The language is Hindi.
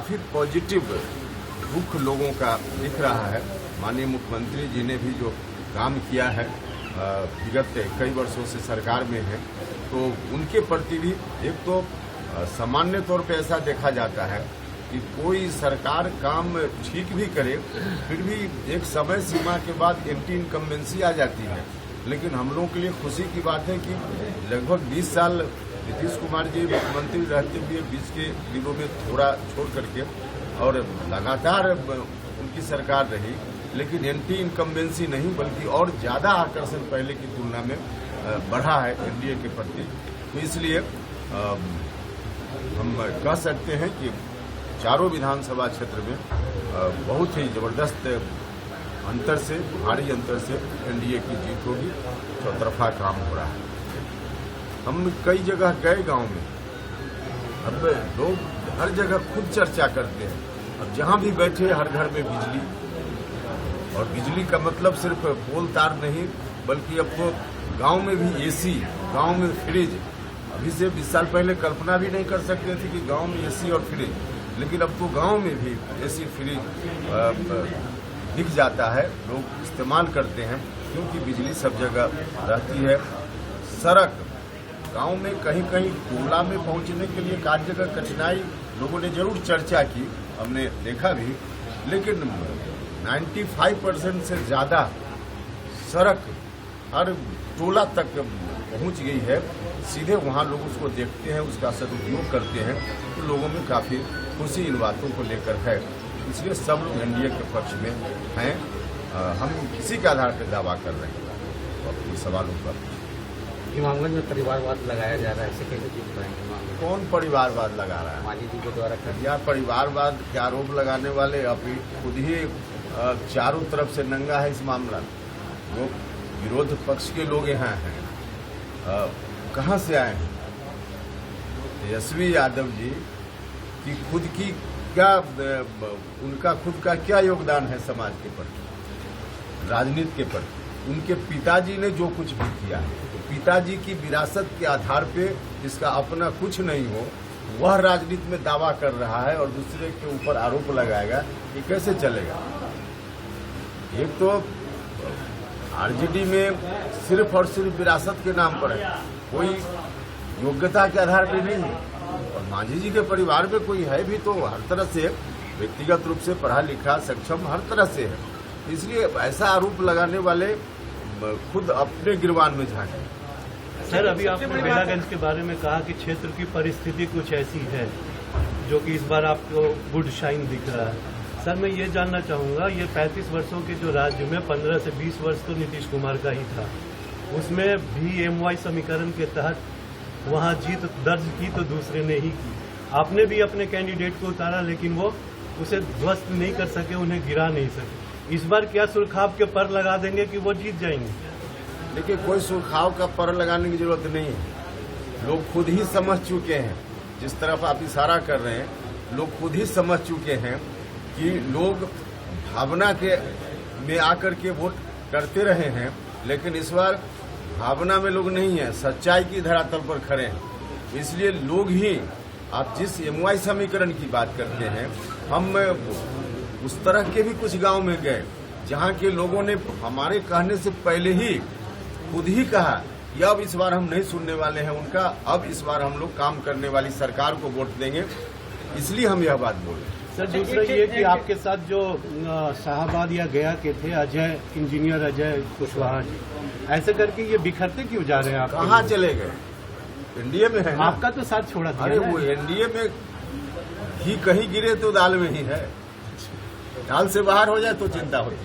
काफी पॉजिटिव रुख लोगों का दिख रहा है। माननीय मुख्यमंत्री जी ने भी जो काम किया है विगत कई वर्षों से सरकार में है, तो उनके प्रति भी एक तो सामान्य तौर पे ऐसा देखा जाता है कि कोई सरकार काम ठीक भी करे फिर भी एक समय सीमा के बाद एंटी इनकम्बेंसी आ जाती है। लेकिन हम लोगों के लिए खुशी की बात है कि लगभग 20 साल नीतीश कुमार जी मुख्यमंत्री रहते हुए बीच के दिनों में थोड़ा छोड़ करके और लगातार उनकी सरकार रही, लेकिन एंटी इनकम्बेंसी नहीं बल्कि और ज्यादा आकर्षण पहले की तुलना में बढ़ा है एनडीए के प्रति। तो इसलिए हम कह सकते हैं कि चारों विधानसभा क्षेत्र में बहुत ही जबरदस्त अंतर से, भारी अंतर से एनडीए की जीत होगी। चौतरफा काम हो रहा है। हम कई जगह गए गांव में, अब लोग हर जगह खुद चर्चा करते हैं। अब जहां भी बैठे हर घर में बिजली, और बिजली का मतलब सिर्फ पोल तार नहीं बल्कि अब तो गांव में भी एसी, गांव में फ्रिज। अभी से 20 साल पहले कल्पना भी नहीं कर सकते थे कि गांव में एसी और फ्रिज, लेकिन अब तो गांव में भी एसी फ्रिज दिख जाता है, लोग इस्तेमाल करते हैं क्योंकि बिजली सब जगह रहती है। सड़क गांव में कहीं कहीं टोला में पहुंचने के लिए काफी जगह कठिनाई लोगों ने जरूर चर्चा की, हमने देखा भी, लेकिन 95% से ज्यादा सड़क हर टोला तक पहुंच गई है। सीधे वहां लोग उसको देखते हैं, उसका सदुपयोग करते हैं, तो लोगों में काफी खुशी इन बातों को लेकर है। इसलिए सब लोग एनडीए के पक्ष में हैं। हम इसी के आधार पर दावा कर रहे हैं अपने सवालों पर। इमामगंज में परिवारवाद लगाया जा रहा है, ऐसे कैसे जीत पाएंगे? कौन परिवारवाद लगा रहा है? मांझी जी के द्वारा या परिवारवाद के आरोप लगाने वाले अभी खुद ही चारों तरफ से नंगा है इस मामला में। वो विरोध पक्ष के लोग यहाँ हैं, कहाँ से आए हैं? तेजस्वी यादव जी की खुद की क्या, उनका खुद का क्या योगदान है समाज के प्रति, राजनीति के प्रति? उनके पिताजी ने जो कुछ भी किया है, तो पिताजी की विरासत के आधार पे जिसका अपना कुछ नहीं हो वह राजनीति में दावा कर रहा है और दूसरे के ऊपर आरोप लगाएगा, ये कैसे चलेगा? एक तो आरजेडी में सिर्फ और सिर्फ विरासत के नाम पर है, कोई योग्यता के आधार पर नहीं है। और मांझी जी के परिवार में कोई है भी तो हर तरह से व्यक्तिगत रूप से पढ़ा लिखा सक्षम हर तरह से है। इसलिए ऐसा आरोप लगाने वाले खुद अपने गिरबान में झांके। सर, अभी आपने बेलागंज के बारे में कहा कि क्षेत्र की परिस्थिति कुछ ऐसी है जो कि इस बार आपको गुड शाइन दिख रहा है। सर, मैं ये जानना चाहूंगा, ये 35 वर्षों के जो राज्य में 15 से 20 वर्ष तो नीतीश कुमार का ही था, उसमें भी एमवाई समीकरण के तहत वहां जीत दर्ज की तो दूसरे ने ही की। आपने भी अपने कैंडिडेट को उतारा लेकिन वो उसे ध्वस्त नहीं कर सके, उन्हें गिरा नहीं सके। इस बार क्या सुरखाव के पर लगा देंगे कि वो जीत जाएंगे? देखिए, कोई सुरखाव का पर लगाने की जरूरत नहीं है। लोग खुद ही समझ चुके हैं, जिस तरफ आप इशारा कर रहे हैं, लोग खुद ही समझ चुके हैं कि लोग भावना के में आकर के वोट करते रहे हैं, लेकिन इस बार भावना में लोग नहीं है, सच्चाई की धरातल पर खड़े हैं। इसलिए लोग ही, आप जिस एमवाई समीकरण की बात करते हैं, हम उस तरह के भी कुछ गांव में गए जहां के लोगों ने हमारे कहने से पहले ही खुद ही कहा कि अब इस बार हम नहीं सुनने वाले हैं उनका, अब इस बार हम लोग काम करने वाली सरकार को वोट देंगे। इसलिए हम यह बात बोल रहे हैं। सर, दूसरा ये कि आपके साथ जो शाहबाद या गया के थे अजय, इंजीनियर अजय कुशवाहा जी, ऐसे करके ये बिखरते क्यों जा रहे हैं? आप कहाँ चले गए? एनडीए में है ना? आपका तो साथ छोड़ा था। अरे वो एनडीए में ही कहीं गिरे तो दाल में ही है, दाल से बाहर हो जाए तो चिंता होती है।